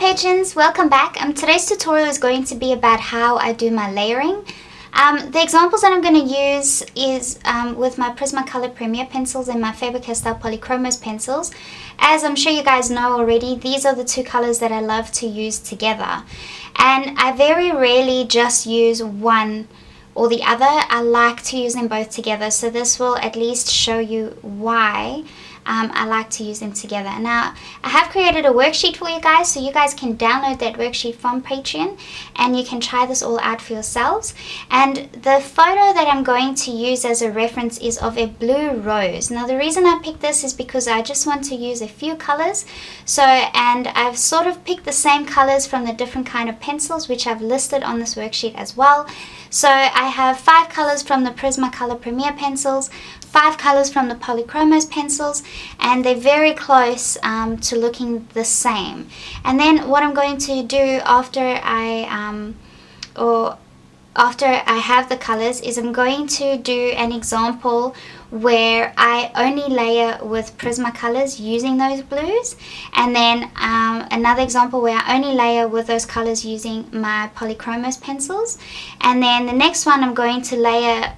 patrons, welcome back. Today's tutorial is going to be about how I do my layering. The examples that I'm going to use is with my Prismacolor Premier pencils and my FaberCastell Polyschromos pencils. As I'm sure you guys know already, these are the two colors that I love to use together. And I very rarely just use one or the other. I like to use them both together, so this will at least show you why I like to use them together. Now, I have created a worksheet for you guys, so you guys can download that worksheet from Patreon and you can try this all out for yourselves. And the photo that I'm going to use as a reference is of a blue rose. Now, the reason I picked this is because I just want to use a few colors. And I've sort of picked the same colors from the different kind of pencils, which I've listed on this worksheet as well. So I have 5 colors from the Prismacolor Premier pencils, 5 colors from the Polychromos pencils, and they're very close to looking the same. And then what I'm going to do after I have the colors is I'm going to do an example where I only layer with Prismacolors using those blues, and then another example where I only layer with those colors using my Polychromos pencils. And then the next one I'm going to layer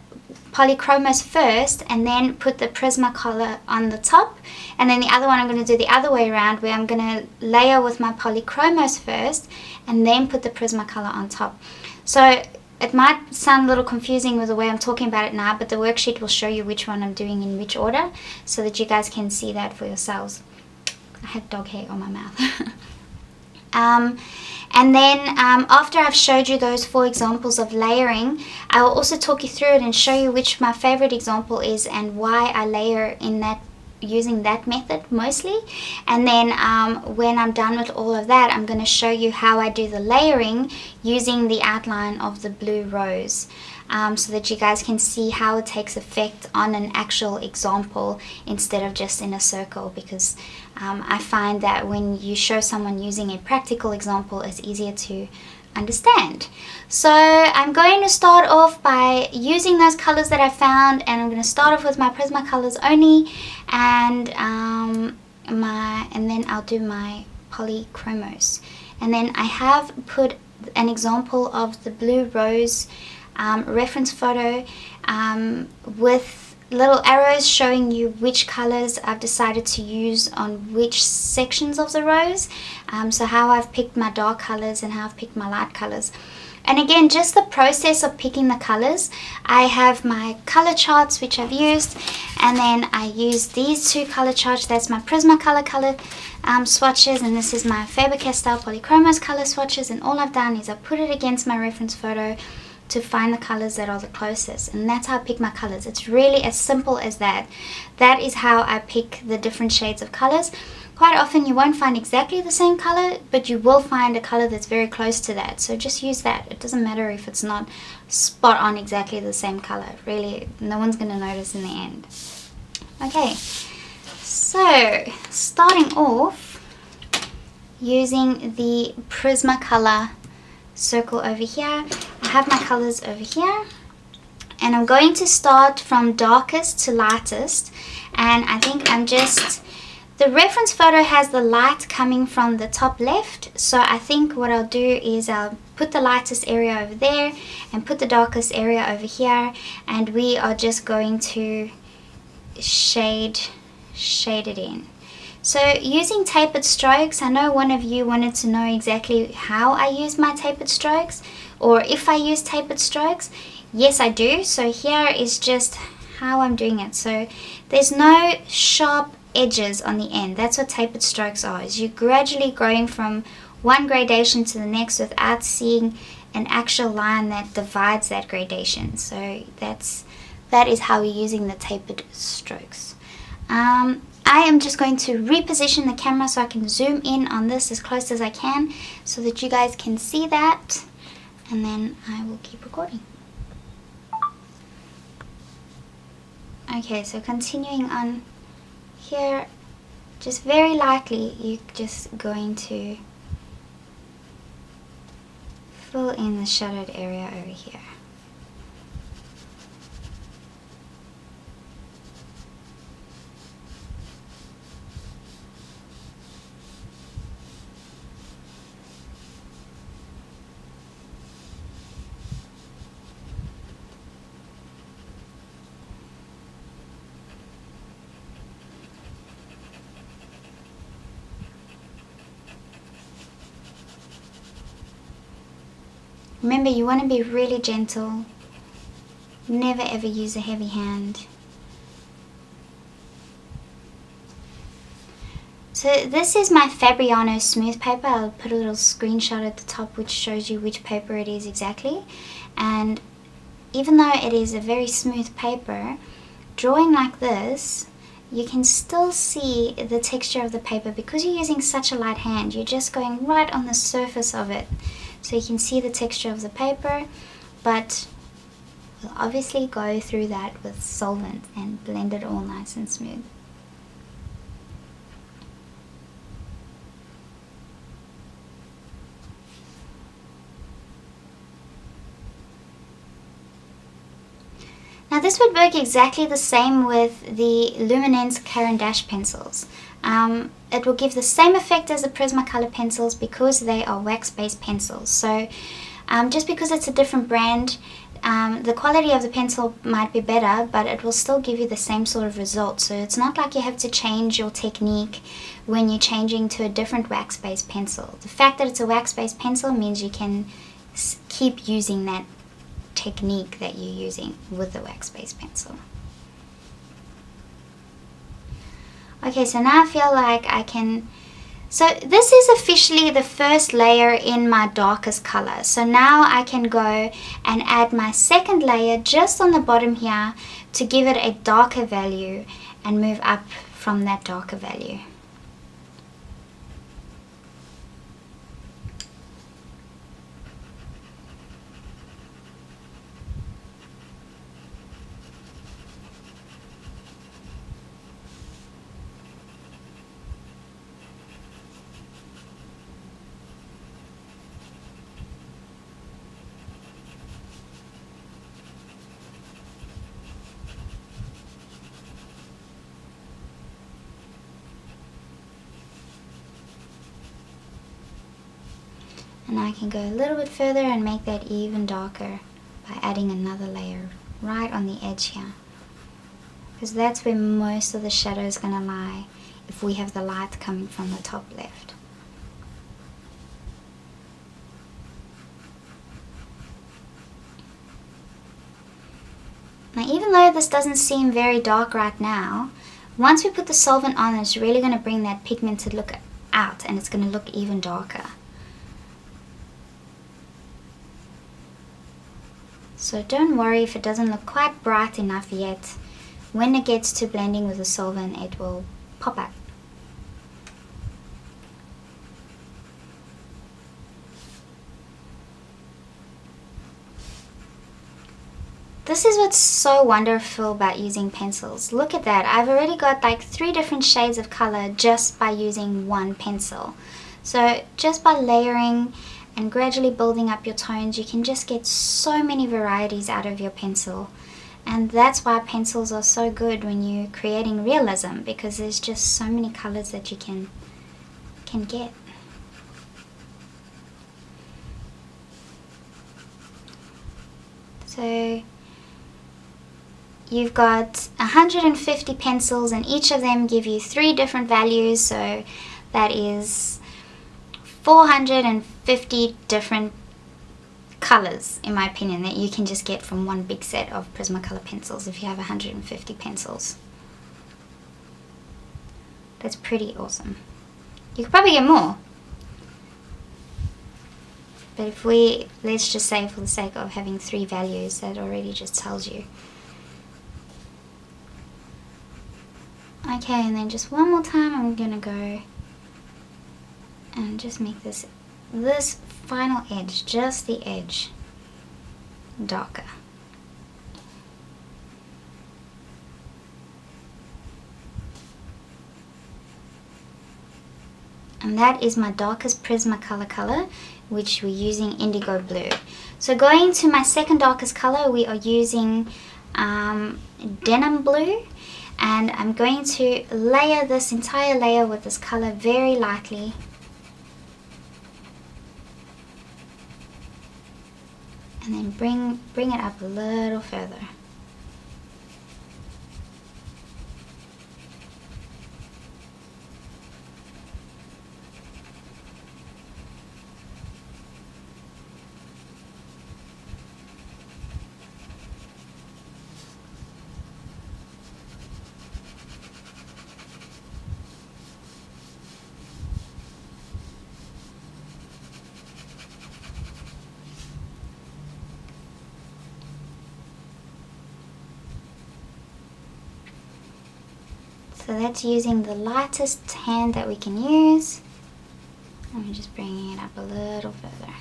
Polychromos first and then put the Prismacolor on the top, and then the other one I'm going to do the other way around, where I'm going to layer with my Polychromos first and then put the Prismacolor on top. So it might sound a little confusing with the way I'm talking about it now, but the worksheet will show you which one I'm doing in which order so that you guys can see that for yourselves. I have dog hair on my mouth. And then after I've showed you those 4 examples of layering, I will also talk you through it and show you which my favorite example is and why I layer in that, using that method mostly. And then when I'm done with all of that, I'm going to show you how I do the layering using the outline of the blue rose, so that you guys can see how it takes effect on an actual example instead of just in a circle, because I find that when you show someone using a practical example, it's easier to understand. So I'm going to start off by using those colors that I found, and I'm going to start off with my Prismacolors only, and then I'll do my Polychromos. And then I have put an example of the blue rose reference photo with little arrows showing you which colors I've decided to use on which sections of the rose, so how I've picked my dark colors and how I've picked my light colors. And again, just the process of picking the colors, I have my color charts which I've used, and then I use these 2 color charts. That's my Prismacolor color swatches, and this is my FaberCastell Polychromos color swatches, and all I've done is I put it against my reference photo to find the colors that are the closest, and that's how I pick my colors. It's really as simple as that. That is how I pick the different shades of colors. Quite often you won't find exactly the same color, but you will find a color that's very close to that, so just use that. It doesn't matter if it's not spot on exactly the same color. Really, no one's going to notice in the end. Okay, so starting off using the Prismacolor circle over here, I have my colors over here, and I'm going to start from darkest to lightest. And I think the reference photo has the light coming from the top left, so I think what I'll do is I'll put the lightest area over there and put the darkest area over here, and we are just going to shade it in. So using tapered strokes, I know one of you wanted to know exactly how I use my tapered strokes, or if I use tapered strokes. Yes, I do. So here is just how I'm doing it. So there's no sharp edges on the end. That's what tapered strokes are, is you're gradually going from one gradation to the next without seeing an actual line that divides that gradation. So that is how we're using the tapered strokes. I am just going to reposition the camera so I can zoom in on this as close as I can so that you guys can see that, and then I will keep recording. Okay, so continuing on here, just very lightly, you're just going to fill in the shadowed area over here. Remember, you want to be really gentle. Never ever use a heavy hand. So this is my Fabriano smooth paper. I'll put a little screenshot at the top which shows you which paper it is exactly. And even though it is a very smooth paper, drawing like this, you can still see the texture of the paper. Because you're using such a light hand, you're just going right on the surface of it. So you can see the texture of the paper, but we'll obviously go through that with solvent and blend it all nice and smooth. Now this would work exactly the same with the Luminance Caran d'Ache pencils. It will give the same effect as the Prismacolor pencils because they are wax-based pencils. So just because it's a different brand, the quality of the pencil might be better, but it will still give you the same sort of result. So it's not like you have to change your technique when you're changing to a different wax-based pencil. The fact that it's a wax-based pencil means you can keep using that technique that you're using with the wax-based pencil. Okay, so now I feel like I can... So this is officially the first layer in my darkest color. So now I can go and add my second layer just on the bottom here to give it a darker value and move up from that darker value. And I can go a little bit further and make that even darker by adding another layer right on the edge here. Because that's where most of the shadow is going to lie if we have the light coming from the top left. Now even though this doesn't seem very dark right now, once we put the solvent on, it's really going to bring that pigmented look out and it's going to look even darker. So don't worry if it doesn't look quite bright enough yet. When it gets to blending with the solvent, it will pop up. This is what's so wonderful about using pencils. Look at that. I've already got like 3 different shades of color just by using one pencil. So just by layering and gradually building up your tones, you can just get so many varieties out of your pencil. And that's why pencils are so good when you're creating realism, because there's just so many colors that you can get. So you've got 150 pencils and each of them give you 3 different values, so that is 450 different colors, in my opinion, that you can just get from one big set of Prismacolor pencils if you have 150 pencils. That's pretty awesome. You could probably get more. But if let's just say for the sake of having 3 values, that already just tells you. Okay, and then just one more time I'm gonna go and just make this final edge, just the edge, darker. And that is my darkest Prismacolor color, which we're using indigo blue. So going to my second darkest color, we are using denim blue, and I'm going to layer this entire layer with this color very lightly. And then bring it up a little further. So that's using the lightest hand that we can use. And we're just bringing it up a little further.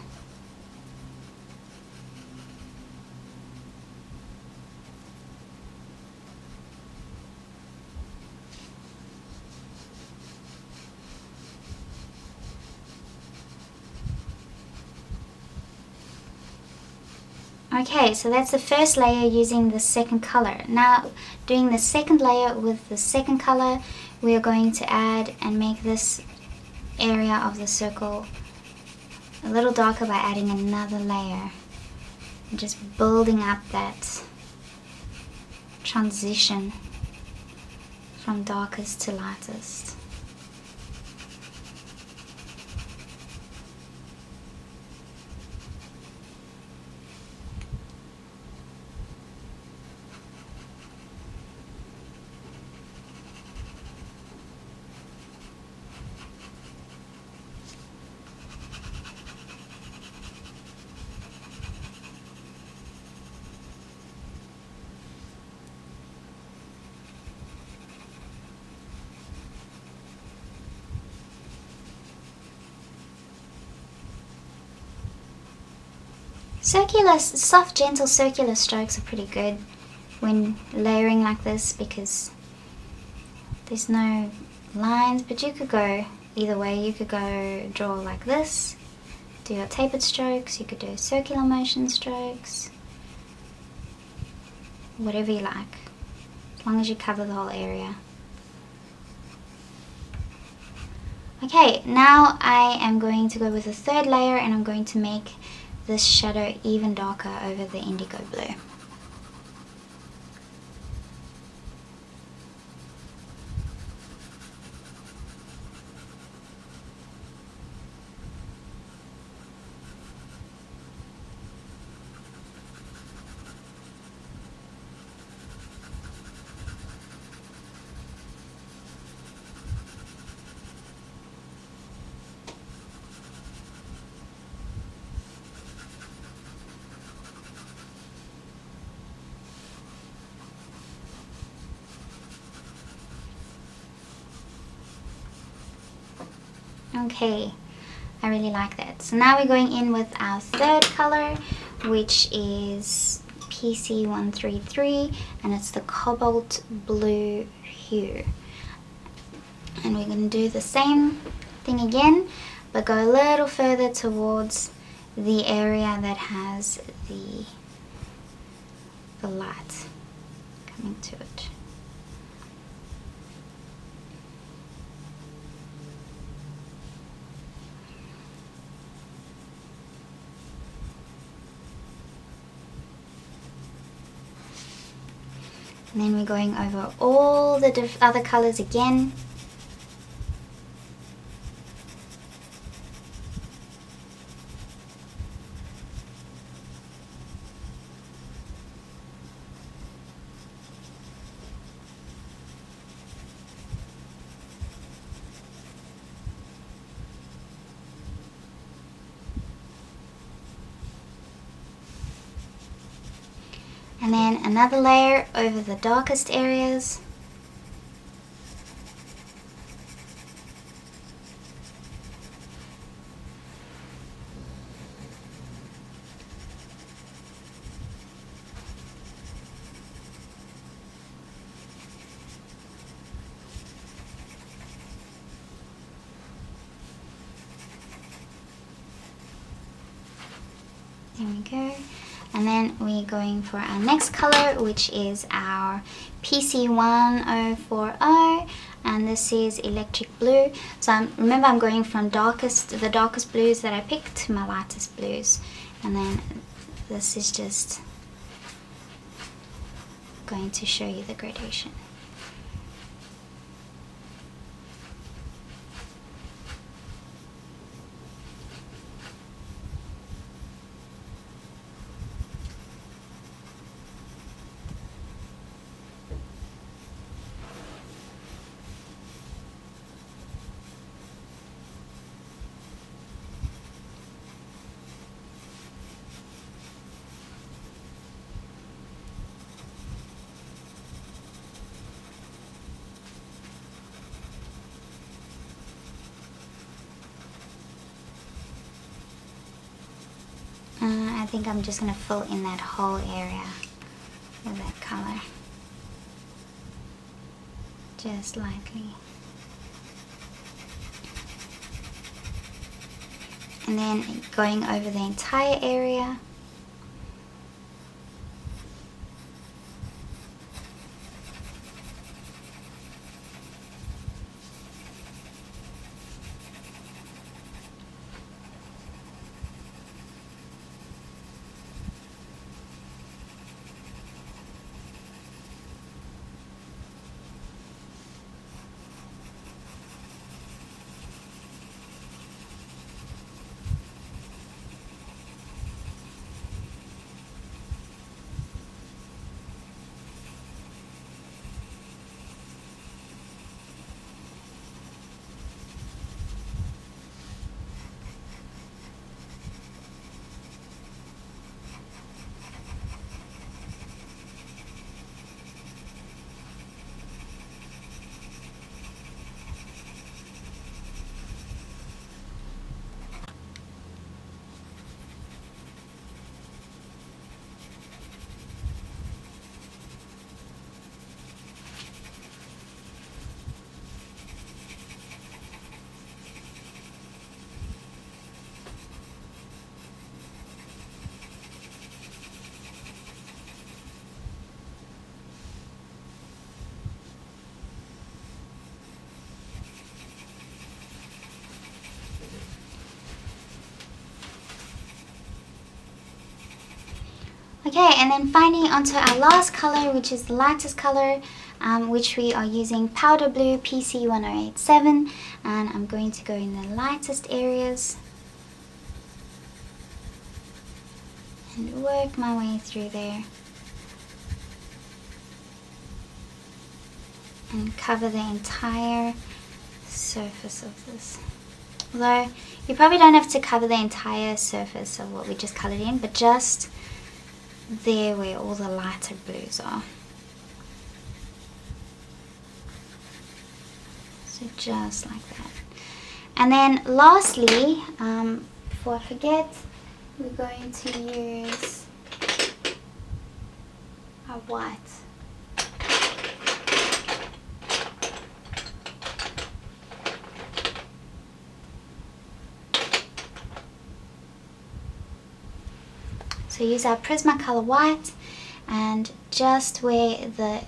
Okay, so that's the first layer using the second color. Now, doing the second layer with the second color, we are going to add and make this area of the circle a little darker by adding another layer. And just building up that transition from darkest to lightest. Soft, gentle circular strokes are pretty good when layering like this because there's no lines, but you could go either way. You could go draw like this, do your tapered strokes, you could do circular motion strokes, whatever you like, as long as you cover the whole area. Okay, now I am going to go with a third layer and I'm going to make this shadow even darker over the indigo blue. Okay, I really like that. So now we're going in with our third color, which is PC133, and it's the cobalt blue hue. And we're going to do the same thing again, but go a little further towards the area that has the light coming to it. And then we're going over all the other colors again. And then another layer over the darkest areas. There we go. And then we're going for our next color, which is our PC1040, and this is electric blue. So remember, I'm going from the darkest blues that I picked to my lightest blues, and then this is just going to show you the gradation. think I'm just going to fill in that whole area with that color. Just lightly. And then going over the entire area. Okay, and then finally onto our last color, which is the lightest color, which we are using powder blue PC1087, and I'm going to go in the lightest areas and work my way through there and cover the entire surface of this. Although you probably don't have to cover the entire surface of what we just colored in, but just there where all the lighter blues are. So just like that. And then lastly, before I forget, we're going to use our white. So use our Prismacolor white, and just where the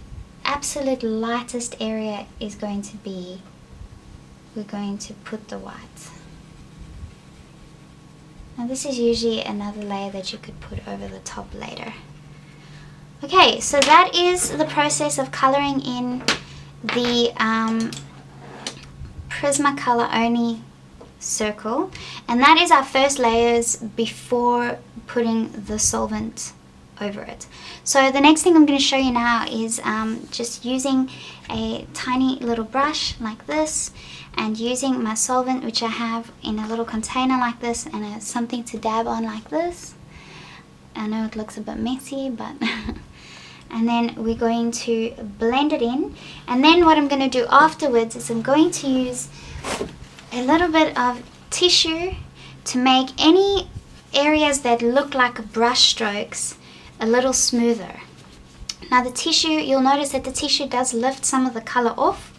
absolute lightest area is going to be, we're going to put the white. Now this is usually another layer that you could put over the top later. Okay, so that is the process of coloring in the Prismacolor only circle, and that is our first layers before putting the solvent over it. So the next thing I'm going to show you now is just using a tiny little brush like this and using my solvent, which I have in a little container like this, and something to dab on like this. I know it looks a bit messy, but and then we're going to blend it in, and then what I'm going to do afterwards is I'm going to use a little bit of tissue to make any areas that look like brush strokes a little smoother. Now the tissue, you'll notice that the tissue does lift some of the color off,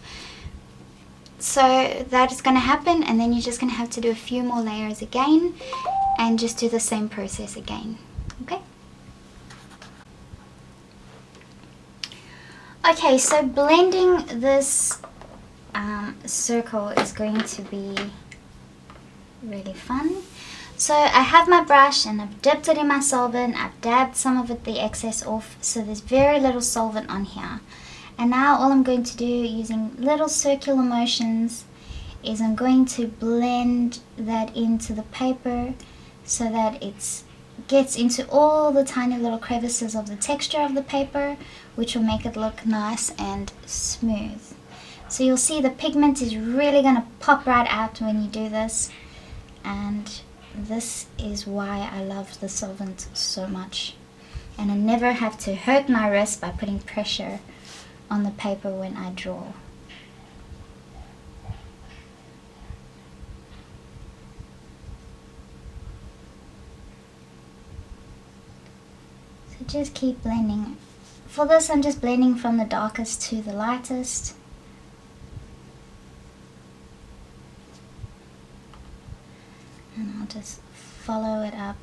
so that is going to happen, and then you're just going to have to do a few more layers again and just do the same process again. Okay, so blending this circle is going to be really fun. So I have my brush and I've dipped it in my solvent. I've dabbed some of it, the excess off, so there's very little solvent on here. And now all I'm going to do using little circular motions is I'm going to blend that into the paper so that it gets into all the tiny little crevices of the texture of the paper, which will make it look nice and smooth. So you'll see the pigment is really going to pop right out when you do this, and this is why I love the solvent so much. And I never have to hurt my wrist by putting pressure on the paper when I draw. just keep blending. For this, I'm just blending from the darkest to the lightest. And I'll just follow it up.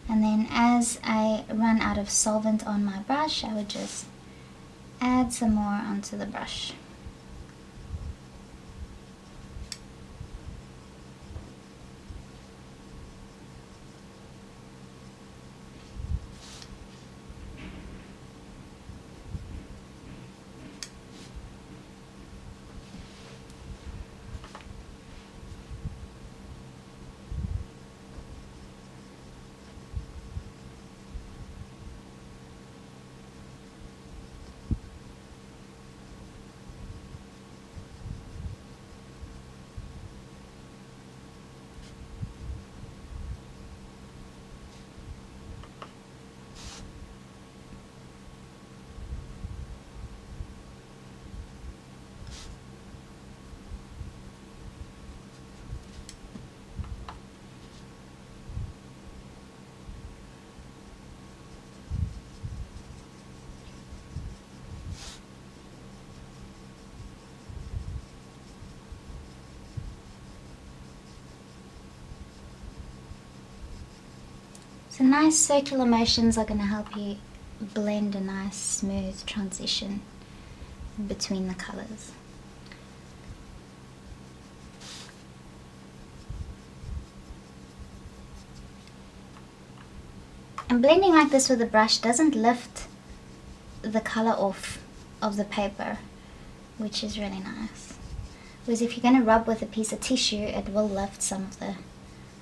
And then as I run out of solvent on my brush, I would just add some more onto the brush. So nice circular motions are going to help you blend a nice smooth transition between the colors. And blending like this with a brush doesn't lift the color off of the paper, which is really nice. Whereas if you're going to rub with a piece of tissue, it will lift some of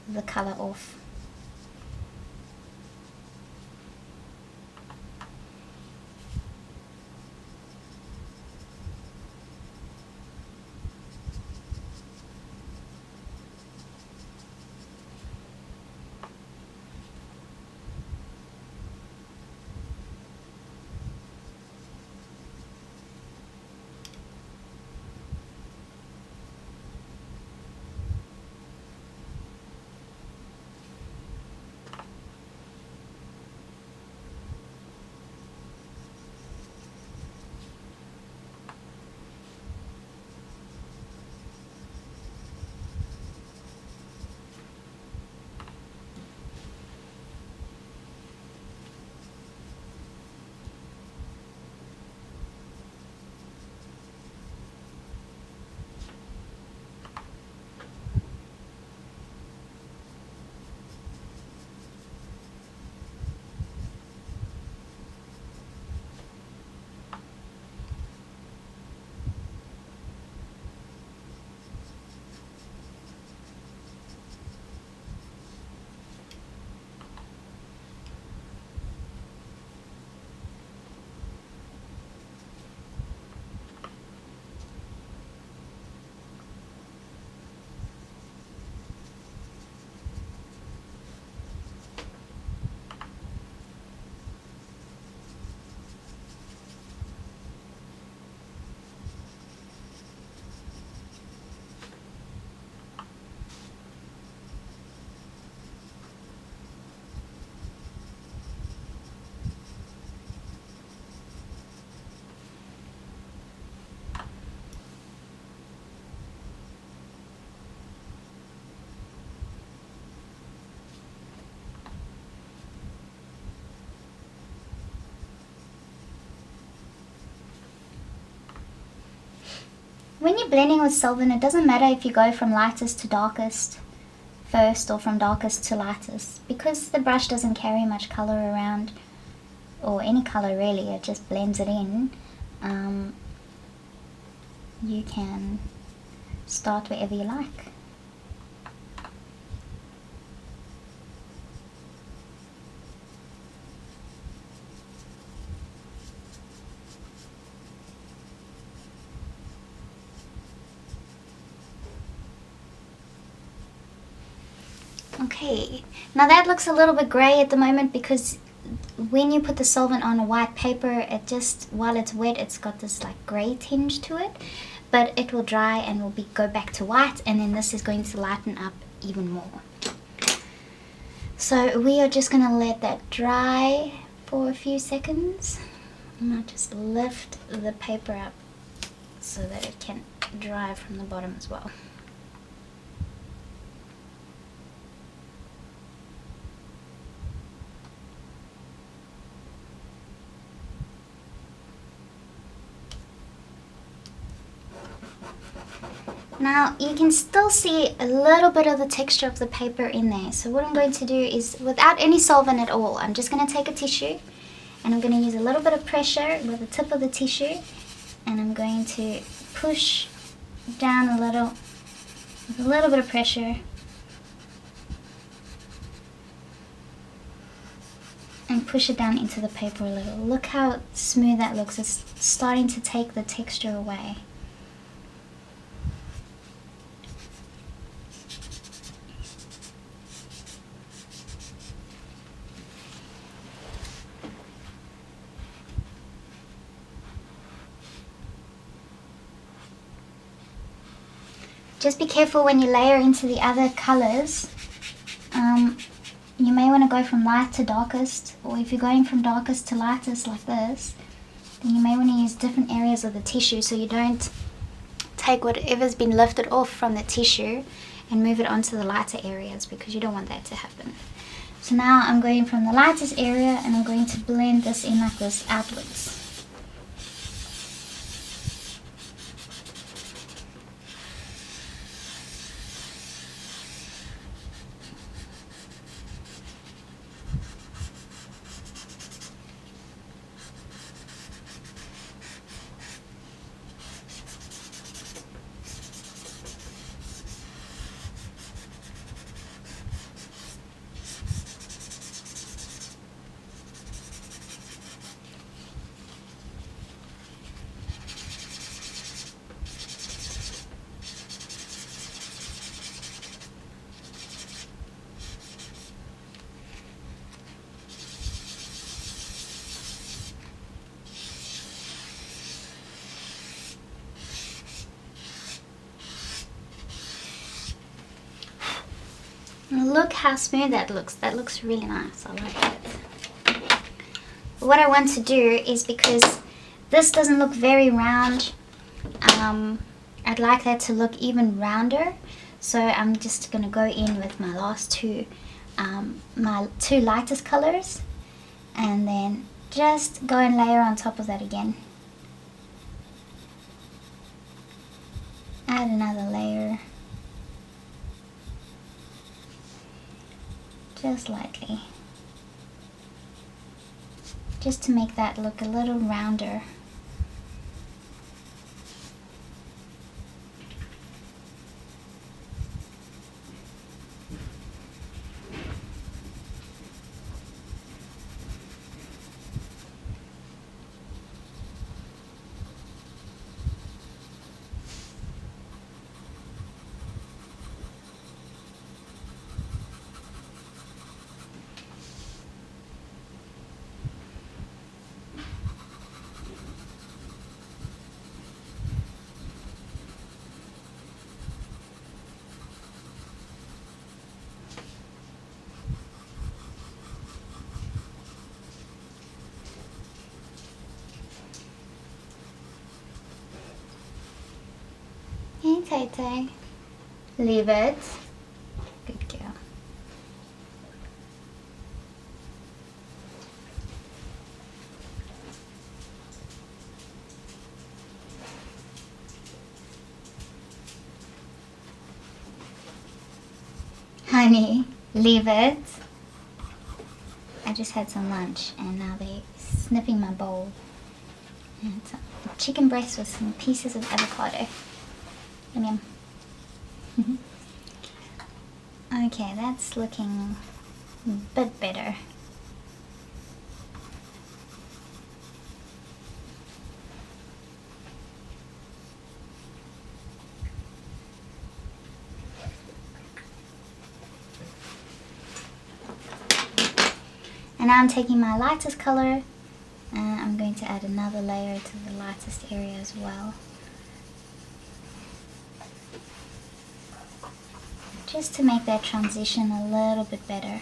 the color off. When you're blending with solvent, it doesn't matter if you go from lightest to darkest first or from darkest to lightest, because the brush doesn't carry much color around, or any color really, it just blends it in. You can start wherever you like. Okay, now that looks a little bit grey at the moment because when you put the solvent on a white paper, it just, while it's wet, it's got this like grey tinge to it, but it will dry and will go back to white, and then this is going to lighten up even more. So we are just going to let that dry for a few seconds. And I'll just lift the paper up so that it can dry from the bottom as well. Now you can still see a little bit of the texture of the paper in there. So what I'm going to do is, without any solvent at all, I'm just going to take a tissue and I'm going to use a little bit of pressure with the tip of the tissue, and I'm going to push down a little with a little bit of pressure, and push it down into the paper a little. Look how smooth that looks. It's starting to take the texture away. Just be careful when you layer into the other colors. You may want to go from light to darkest, or if you're going from darkest to lightest like this, then you may want to use different areas of the tissue so you don't take whatever's been lifted off from the tissue and move it onto the lighter areas, because you don't want that to happen. So now I'm going from the lightest area and I'm going to blend this in like this outwards. Look how smooth that looks. That looks really nice. I like it. What I want to do is, because this doesn't look very round, I'd like that to look even rounder. So I'm just going to go in with my last two, my two lightest colors, and then just go and layer on top of that again. Add another layer. Just lightly, just to make that look a little rounder. Hey, Tay Tay. Leave it. Good girl. Honey, leave it. I just had some lunch and now they're sniffing my bowl. And it's a chicken breast with some pieces of avocado. Yum yum. Okay, that's looking a bit better. And now I'm taking my lightest color and I'm going to add another layer to the lightest area as well. Just to make that transition a little bit better.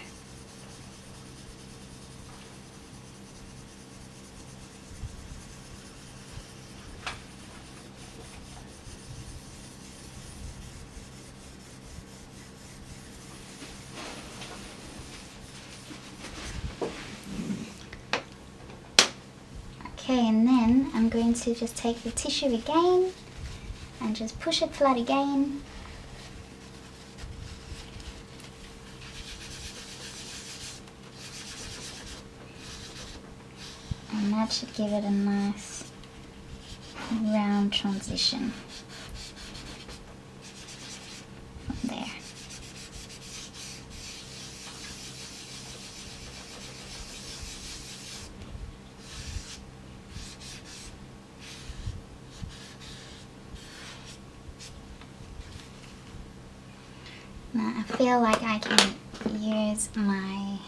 Okay, and then I'm going to just take the tissue again and just push it flat again. And that should give it a nice round transition from there. Now I feel like I can use my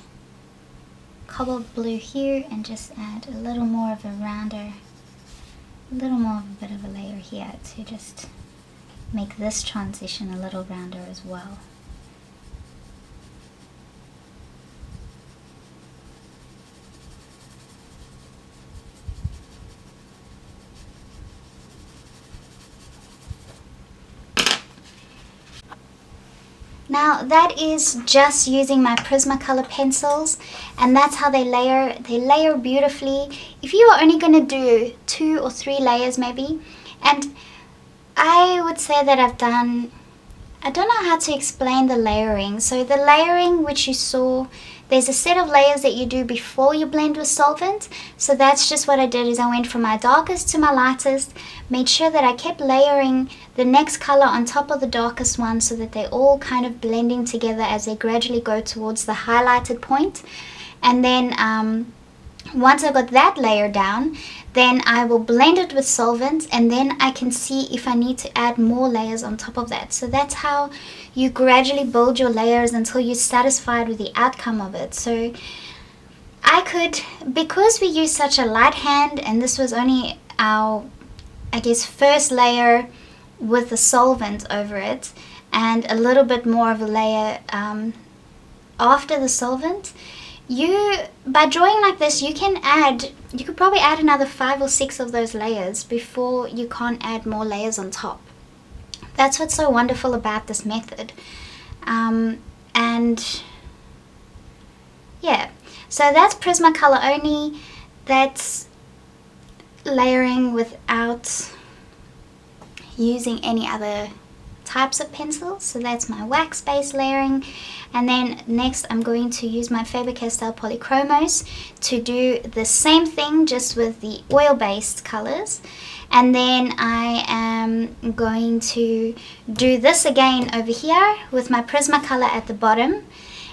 cobalt blue here and just add a little more of a rounder, a little more of a bit of a layer here to just make this transition a little rounder as well. Now that is just using my Prismacolor pencils, and that's how they layer. They layer beautifully. If you are only going to do 2 or 3 layers maybe, and I would say that I don't know how to explain the layering. So the layering which you saw, there's a set of layers that you do before you blend with solvent. So that's just what I did, is I went from my darkest to my lightest, made sure that I kept layering the next color on top of the darkest one so that they're all kind of blending together as they gradually go towards the highlighted point. And then once I got that layer down, then I will blend it with solvent, and then I can see if I need to add more layers on top of that. So that's how you gradually build your layers until you're satisfied with the outcome of it. So I could, because we use such a light hand, and this was only our, I guess, first layer with the solvent over it, and a little bit more of a layer after the solvent, by drawing like this, you could probably add another 5 or 6 of those layers before you can't add more layers on top. That's what's so wonderful about this method. And yeah, so that's Prismacolor only. That's layering without using any other types of pencils. So that's my wax based layering. And then next I'm going to use my FaberCastell Polychromos to do the same thing, just with the oil based colors. And then I am going to do this again over here with my Prismacolor at the bottom,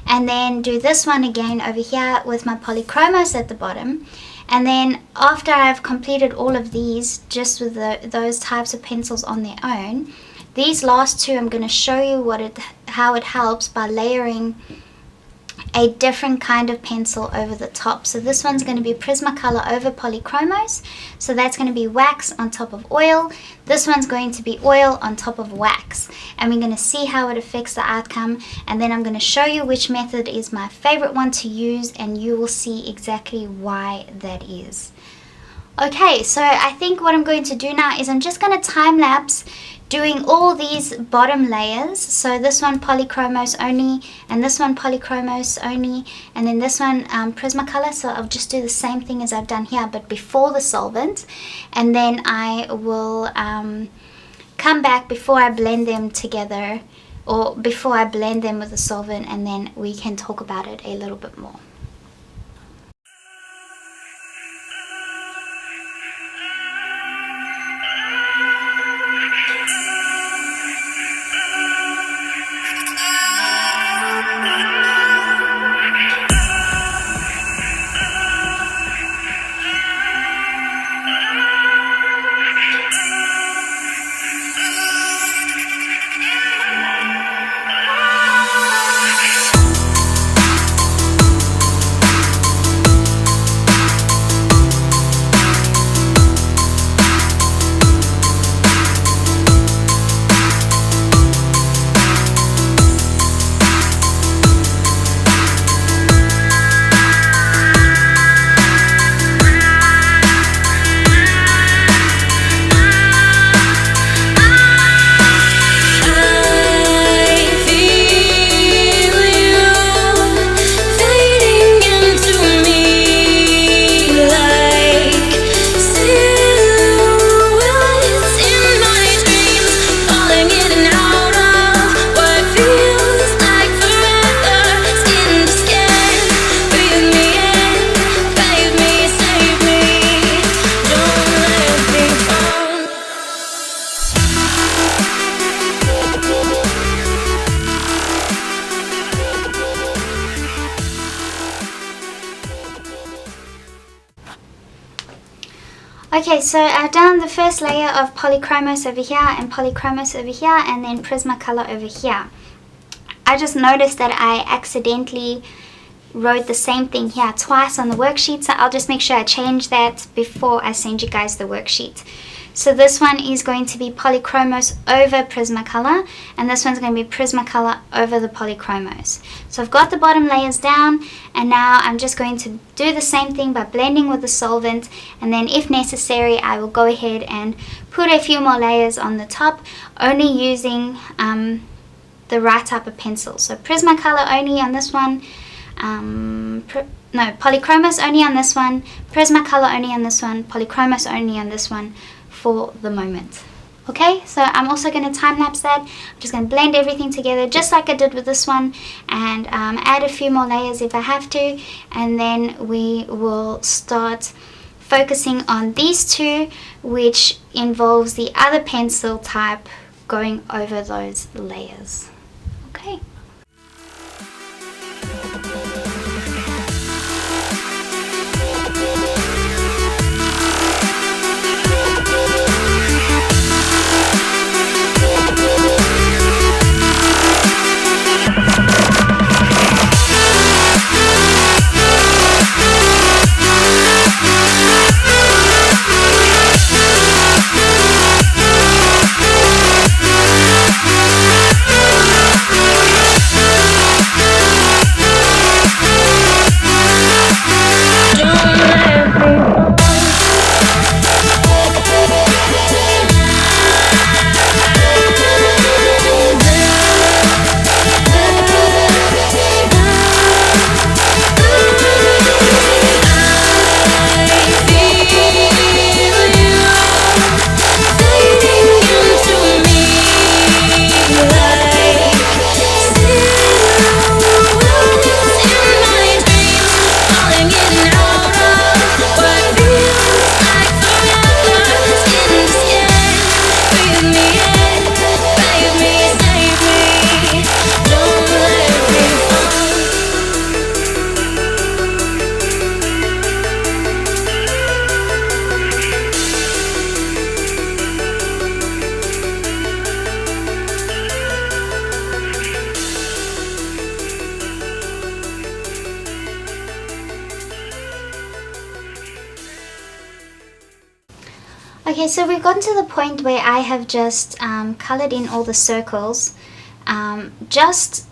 and then do this one again over here with my Polychromos at the bottom. And then after I've completed all of these just with those types of pencils on their own, these last two I'm going to show you how it helps by layering a different kind of pencil over the top. So this one's going to be Prismacolor over Polychromos. So that's going to be wax on top of oil. This one's going to be oil on top of wax. And we're going to see how it affects the outcome. And then I'm going to show you which method is my favorite one to use, and you will see exactly why that is. Okay, so I think what I'm going to do now is I'm just going to time lapse doing all these bottom layers. So this one Polychromos only, and this one Polychromos only, and then this one Prismacolor. So I'll just do the same thing as I've done here, but before the solvent, and then I will come back before I blend them together, or before I blend them with the solvent, and then we can talk about it a little bit more. Okay, so I've done the first layer of Polychromos over here and Polychromos over here, and then Prismacolor over here. I just noticed that I accidentally wrote the same thing here twice on the worksheet, so I'll just make sure I change that before I send you guys the worksheet. So this one is going to be Polychromos over Prismacolor, and this one's going to be Prismacolor over the Polychromos. So I've got the bottom layers down, and now I'm just going to do the same thing by blending with the solvent, and then if necessary I will go ahead and put a few more layers on the top, only using the right type of pencil. So Prismacolor only on this one, Polychromos only on this one, Prismacolor only on this one, Polychromos only on this one for the moment. Okay, so I'm also going to time-lapse that. I'm just going to blend everything together just like I did with this one, and add a few more layers if I have to, and then we will start focusing on these two, which involves the other pencil type going over those layers. Okay. Okay, so we've gotten to the point where I have just colored in all the circles just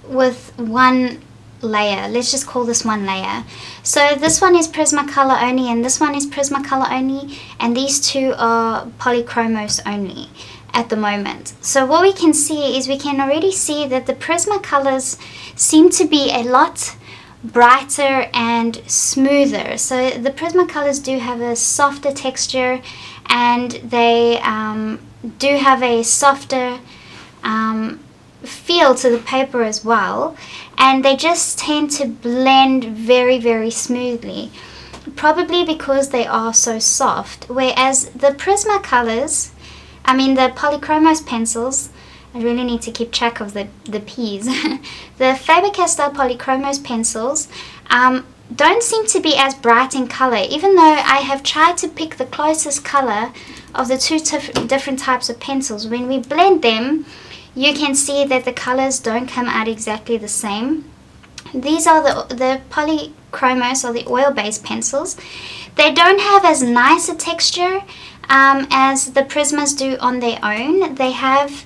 with one layer. Let's just call this one layer. So this one is Prismacolor only, and this one is Prismacolor only, and these two are Polychromos only at the moment. So what we can see is we can already see that the Prismacolors seem to be a lot brighter and smoother. So the Prismacolors do have a softer texture, and they do have a softer feel to the paper as well, and they just tend to blend very, very smoothly, probably because they are so soft. Whereas the Prismacolors, I mean the Polychromos pencils, I really need to keep track of the P's. The FaberCastell Polychromos pencils don't seem to be as bright in color, even though I have tried to pick the closest color of the two different types of pencils. When we blend them, you can see that the colors don't come out exactly the same. These are the Polychromos, or the oil-based pencils. They don't have as nice a texture as the Prismas do on their own. They have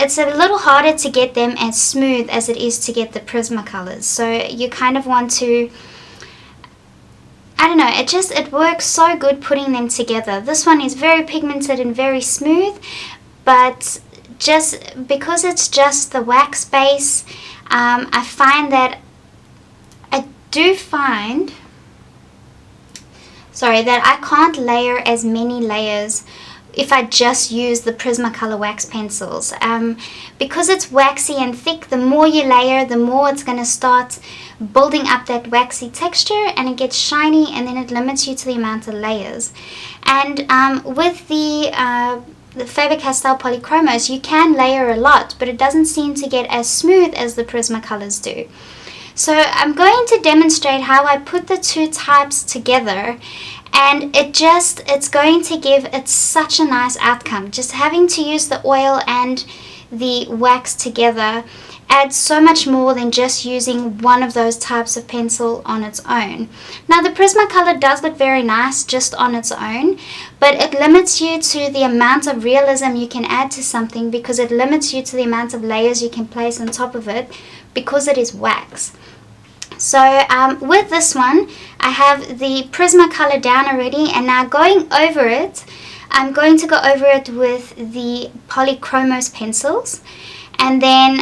it's a little harder to get them as smooth as it is to get the Prismacolors. So you kind of want to, I don't know, it works so good putting them together. This one is very pigmented and very smooth, but just because it's just the wax base, I find that I can't layer as many layers if I just use the Prismacolor wax pencils. Because it's waxy and thick, the more you layer, the more it's going to start building up that waxy texture, and it gets shiny, and then it limits you to the amount of layers. And with the FaberCastell Polychromos, you can layer a lot, but it doesn't seem to get as smooth as the Prismacolors do. So I'm going to demonstrate how I put the two types together, and it's going to give it such a nice outcome. Just having to use the oil and the wax together adds so much more than just using one of those types of pencil on its own. Now the Prismacolor does look very nice just on its own, but it limits you to the amount of realism you can add to something, because it limits you to the amount of layers you can place on top of it, because it is wax. So with this one, I have the Prismacolor down already, and now going over it, I'm going to go over it with the Polychromos pencils, and then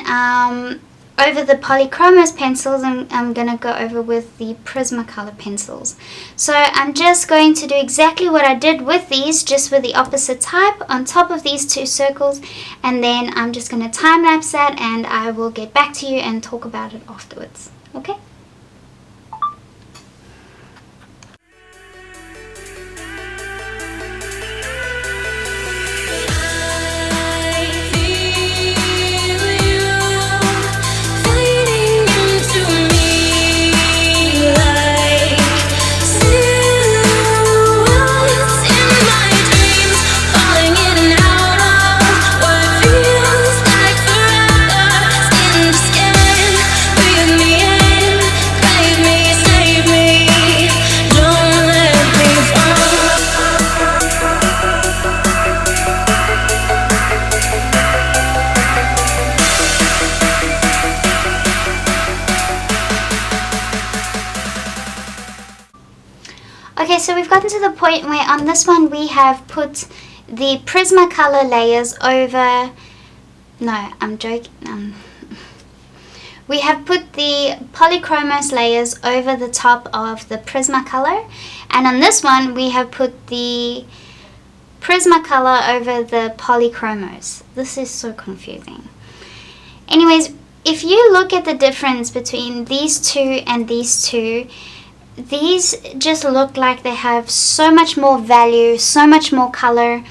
over the Polychromos pencils, I'm going to go over with the Prismacolor pencils. So I'm just going to do exactly what I did with these, just with the opposite type on top of these two circles, and then I'm just going to time-lapse that, and I will get back to you and talk about it afterwards. Okay? Okay, so we've gotten to the point where on this one we have put the Prismacolor layers over, no, I'm joking, we have put the Polychromos layers over the top of the Prismacolor, and on this one we have put the Prismacolor over the Polychromos. This is so confusing. Anyways, if you look at the difference between these two and these two, these just look like they have so much more value, so much more color,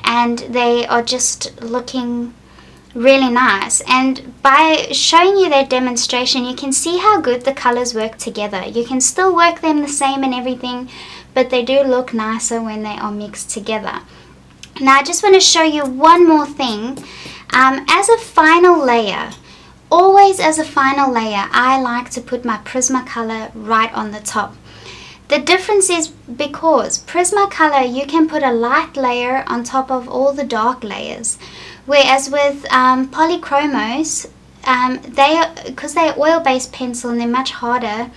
and they are just looking really nice. And by showing you that demonstration, you can see how good the colors work together. You can still work them the same and everything, but they do look nicer when they are mixed together. Now I just want to show you one more thing. As a final layer, always as a final layer, I like to put my Prismacolor right on the top. The difference is because Prismacolor, you can put a light layer on top of all the dark layers, whereas with Polychromos, because they're oil-based pencil and they're much harder,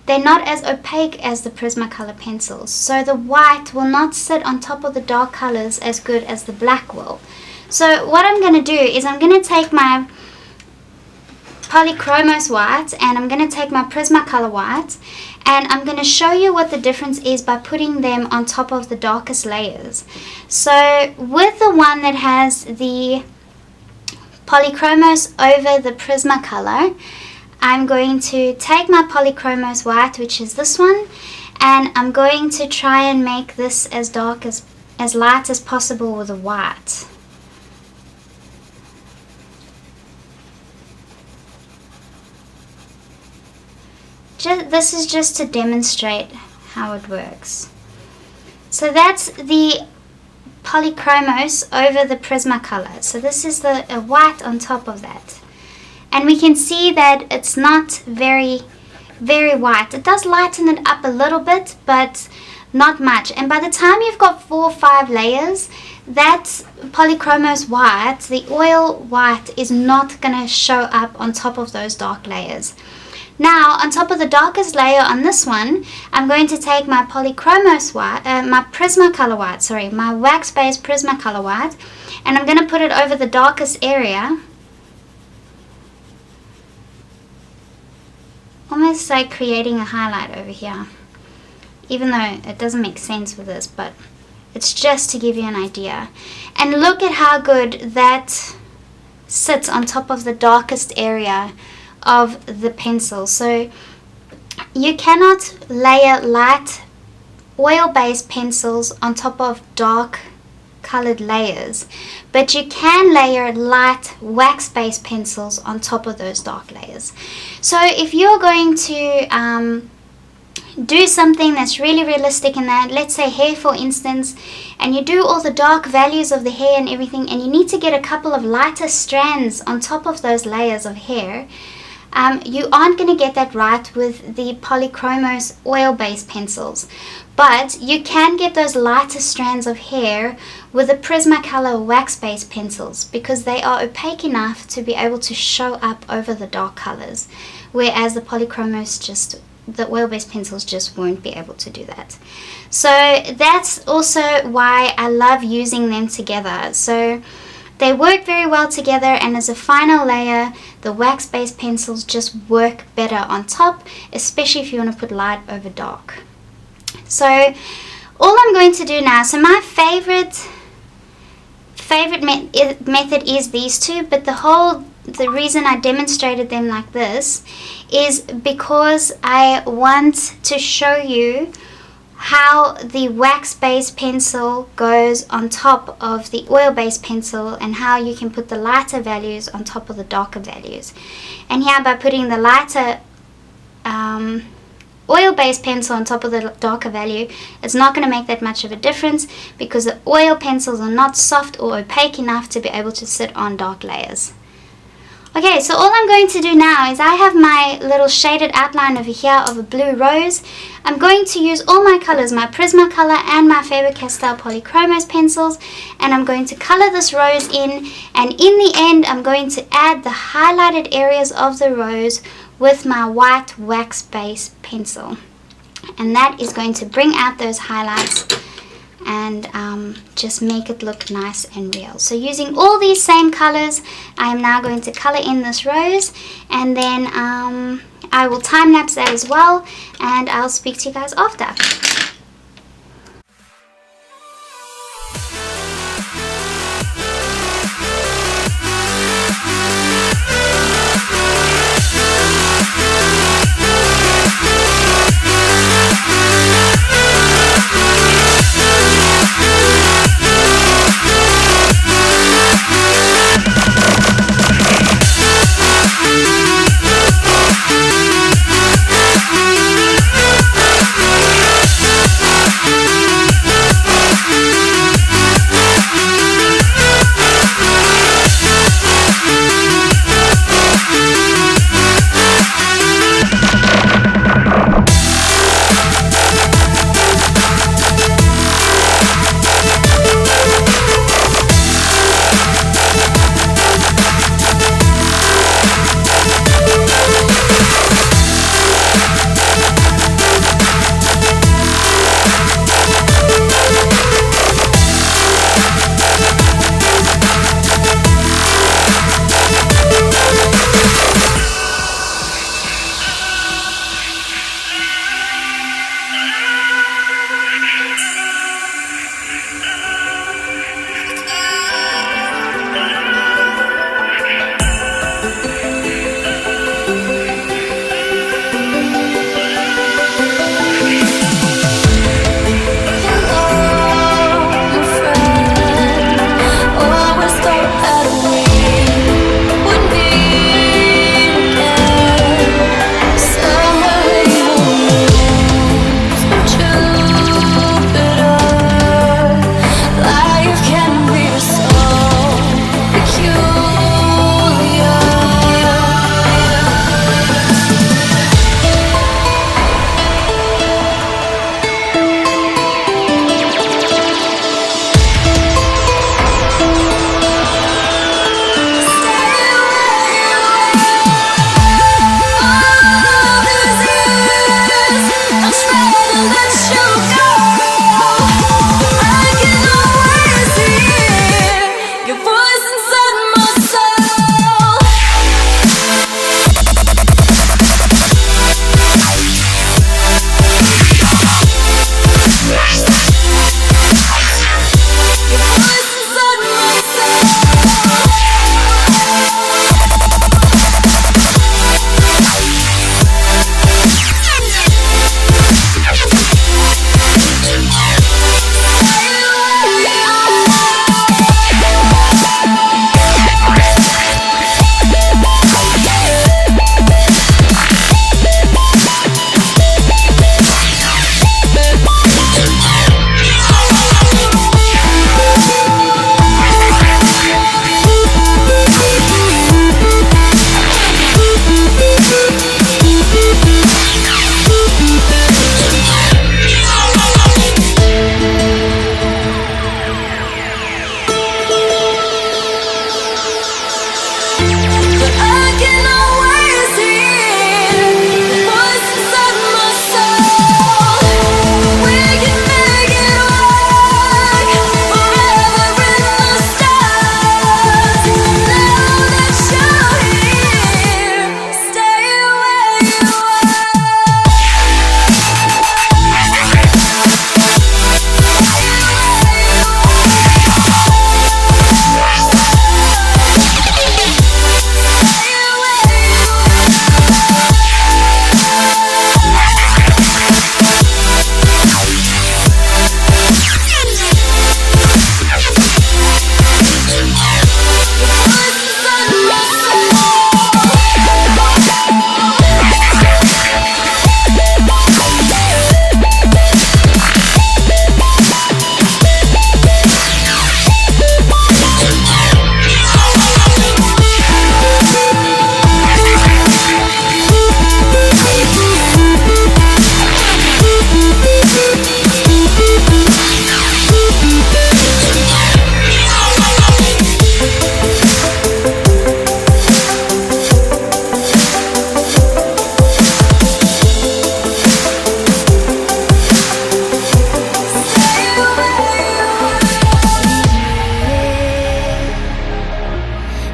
they're not as opaque as the Prismacolor pencils. So the white will not sit on top of the dark colors as good as the black will. So what I'm going to do is I'm going to take my Polychromos white and I'm going to take my Prismacolor white, and I'm going to show you what the difference is by putting them on top of the darkest layers. So with the one that has the Polychromos over the Prismacolor, I'm going to take my Polychromos white, which is this one, and I'm going to try and make this as dark as light as possible with the white. This is just to demonstrate how it works. So that's the Polychromos over the Prismacolor. So this is the white on top of that. And we can see that it's not very, very white. It does lighten it up a little bit, but not much. And by the time you've got 4 or 5 layers, that Polychromos white, the oil white, is not going to show up on top of those dark layers. Now, on top of the darkest layer on this one, I'm going to take my Polychromos white, my Prismacolor white, sorry, my wax-based Prismacolor white, and I'm going to put it over the darkest area. Almost like creating a highlight over here, even though it doesn't make sense with this, but it's just to give you an idea. And look at how good that sits on top of the darkest area of the pencil. So you cannot layer light oil-based pencils on top of dark colored layers, but you can layer light wax-based pencils on top of those dark layers. So if you're going to do something that's really realistic in that, let's say hair for instance, and you do all the dark values of the hair and everything, and you need to get a couple of lighter strands on top of those layers of hair, you aren't going to get that right with the Polychromos oil-based pencils. But you can get those lighter strands of hair with the Prismacolor wax-based pencils, because they are opaque enough to be able to show up over the dark colors, whereas the Polychromos, the oil-based pencils just won't be able to do that. So that's also why I love using them together. So they work very well together, and as a final layer, the wax-based pencils just work better on top, especially if you want to put light over dark. So all I'm going to do now, so my favorite method is these two, but the reason I demonstrated them like this is because I want to show you how the wax-based pencil goes on top of the oil-based pencil, and how you can put the lighter values on top of the darker values. And here, by putting the lighter oil-based pencil on top of the darker value, it's not going to make that much of a difference, because the oil pencils are not soft or opaque enough to be able to sit on dark layers. Okay, so all I'm going to do now is I have my little shaded outline over here of a blue rose. I'm going to use all my colors, my Prismacolor and my FaberCastell Polychromos pencils, and I'm going to color this rose in, and in the end I'm going to add the highlighted areas of the rose with my white wax-based pencil, and that is going to bring out those highlights and just make it look nice and real. So using all these same colors, I am now going to color in this rose, and then I will time-lapse that as well, and I'll speak to you guys after.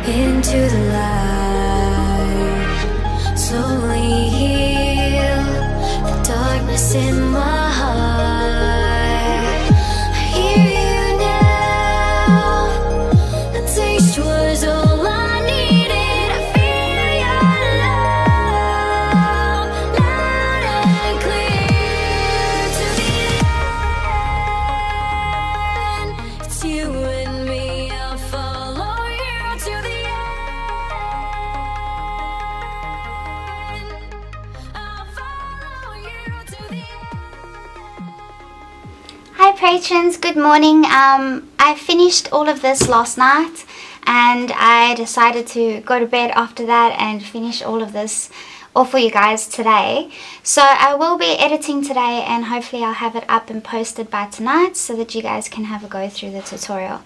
into the light. Slowly heal the darkness in my heart. I hear you now. A taste was all I needed. I feel your love, loud and clear to the end. It's you and me. I'll follow you to the end. I'll follow you to the end. Hi patrons, good morning. I finished all of this last night and I decided to go to bed after that and finish all of this all for you guys today. So I will be editing today and hopefully I'll have it up and posted by tonight so that you guys can have a go through the tutorial.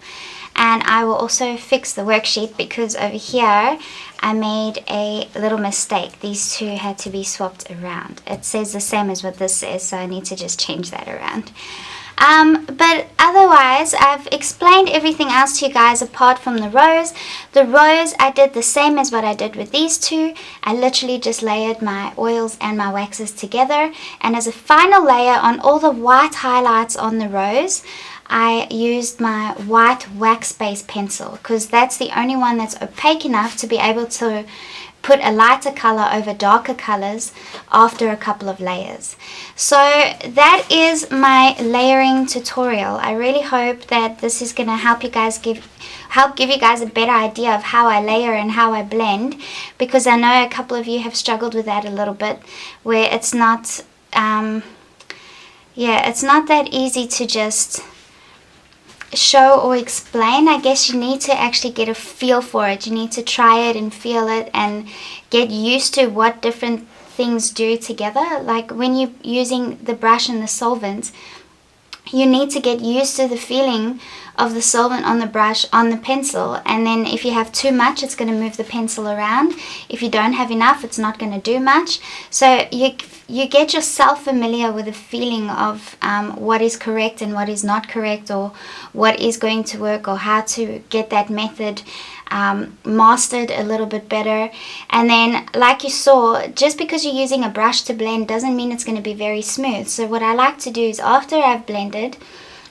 And I will also fix the worksheet because over here I made a little mistake. These two had to be swapped around. It says the same as what this says, so I need to just change that around. But otherwise I've explained everything else to you guys apart from the rose. The rose I did the same as what I did with these two. I literally just layered my oils and my waxes together, and as a final layer on all the white highlights on the rose I used my white wax base pencil because that's the only one that's opaque enough to be able to put a lighter color over darker colors after a couple of layers. So that is my layering tutorial. I really hope that this is going to help you guys give you guys a better idea of how I layer and how I blend, because I know a couple of you have struggled with that a little bit, where it's not it's not that easy to just show or explain. I guess you need to actually get a feel for it. You need to try it and feel it and get used to what different things do together. Like when you're using the brush and the solvent, you need to get used to the feeling of the solvent on the brush on the pencil, and then if you have too much it's going to move the pencil around. If you don't have enough it's not going to do much. So you get yourself familiar with the feeling of what is correct and what is not correct, or what is going to work, or how to get that method mastered a little bit better. And then like you saw, just because you're using a brush to blend doesn't mean it's going to be very smooth. So what I like to do is after I've blended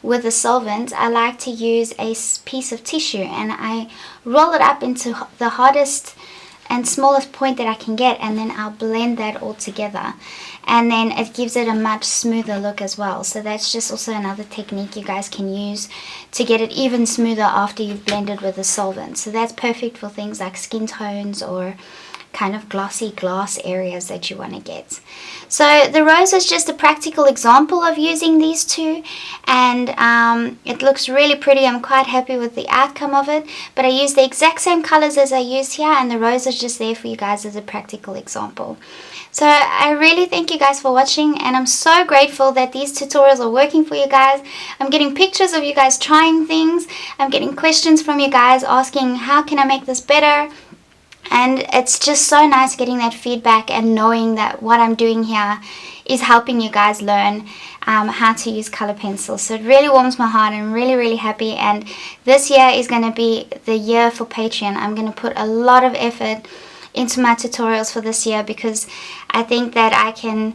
with the solvent, I like to use a piece of tissue and I roll it up into the hardest and smallest point that I can get, and then I'll blend that all together, and then it gives it a much smoother look as well. So that's just also another technique you guys can use to get it even smoother after you've blended with the solvent. So that's perfect for things like skin tones or kind of glossy glass areas that you want to get. So the rose is just a practical example of using these two, and it looks really pretty. I'm quite happy with the outcome of it, but I used the exact same colors as I used here, and the rose is just there for you guys as a practical example. So I really thank you guys for watching, and I'm so grateful that these tutorials are working for you guys. I'm getting pictures of you guys trying things. I'm getting questions from you guys asking how can I make this better. And it's just so nice getting that feedback and knowing that what I'm doing here is helping you guys learn how to use color pencils. So it really warms my heart. I'm really, really happy. And this year is going to be the year for Patreon. I'm going to put a lot of effort into my tutorials for this year, because I think that I can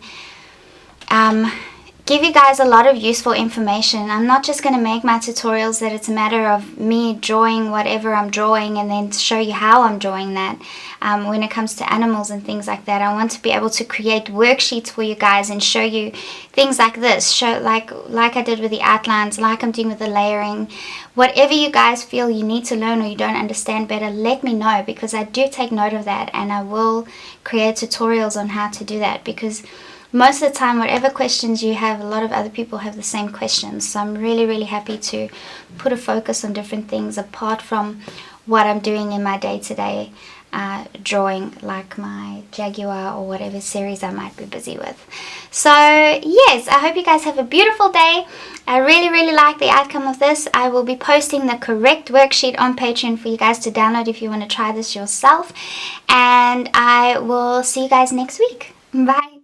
give you guys a lot of useful information. I'm not just going to make my tutorials that it's a matter of me drawing whatever I'm drawing and then show you how I'm drawing that. When it comes to animals and things like that, I want to be able to create worksheets for you guys and show you things like this, show like I did with the outlines, like I'm doing with the layering. Whatever you guys feel you need to learn or you don't understand better, let me know, because I do take note of that, and I will create tutorials on how to do that, because most of the time, whatever questions you have, a lot of other people have the same questions. So I'm really, really happy to put a focus on different things apart from what I'm doing in my day-to-day drawing, like my Jaguar or whatever series I might be busy with. So yes, I hope you guys have a beautiful day. I really, really like the outcome of this. I will be posting the correct worksheet on Patreon for you guys to download if you want to try this yourself. And I will see you guys next week. Bye.